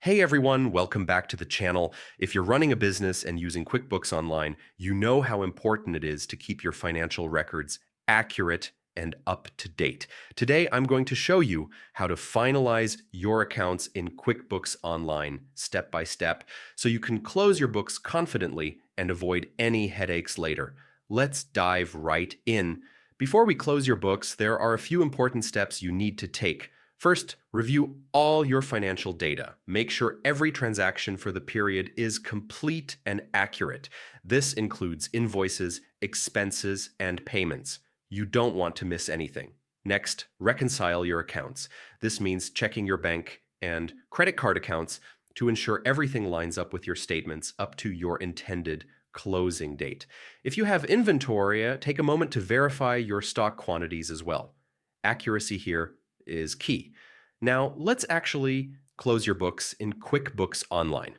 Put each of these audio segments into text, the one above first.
Hey everyone, welcome back to the channel. If you're running a business and using QuickBooks Online, you know how important it is to keep your financial records accurate and up to date. Today, I'm going to show you how to finalize your accounts in QuickBooks Online step by step so you can close your books confidently and avoid any headaches later. Let's dive right in. Before we close your books, there are a few important steps you need to take. First, review all your financial data. Make sure every transaction for the period is complete and accurate. This includes invoices, expenses, and payments. You don't want to miss anything. Next, reconcile your accounts. This means checking your bank and credit card accounts to ensure everything lines up with your statements up to your intended closing date. If you have inventory, take a moment to verify your stock quantities as well. Accuracy here is key. Now, let's actually close your books in QuickBooks Online.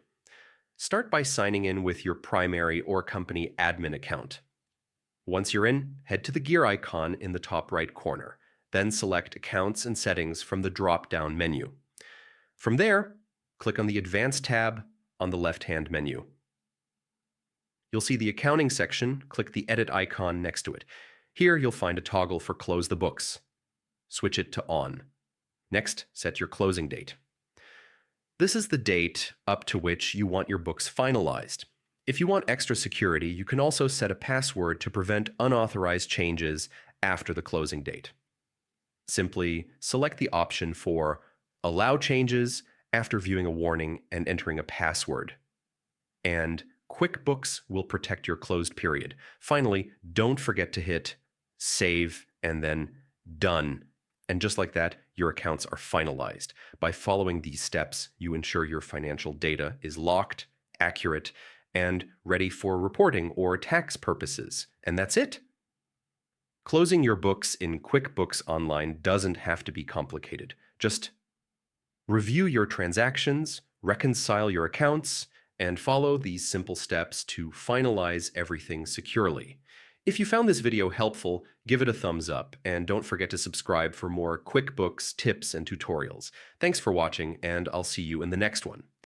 Start by signing in with your primary or company admin account. Once you're in, head to the gear icon in the top right corner. Then select Accounts and Settings from the drop-down menu. From there, click on the Advanced tab on the left-hand menu. You'll see the Accounting section. Click the Edit icon next to it. Here, you'll find a toggle for Close the Books. Switch it to On. Next, set your closing date. This is the date up to which you want your books finalized. If you want extra security, you can also set a password to prevent unauthorized changes after the closing date. Simply select the option for Allow Changes after viewing a warning and entering a password. And QuickBooks will protect your closed period. Finally, don't forget to hit Save and then Done. And just like that, your accounts are finalized. By following these steps, you ensure your financial data is locked, accurate, and ready for reporting or tax purposes. And that's it. Closing your books in QuickBooks Online doesn't have to be complicated. Just review your transactions, reconcile your accounts, and follow these simple steps to finalize everything securely. If you found this video helpful, give it a thumbs up, and don't forget to subscribe for more QuickBooks tips and tutorials. Thanks for watching, and I'll see you in the next one.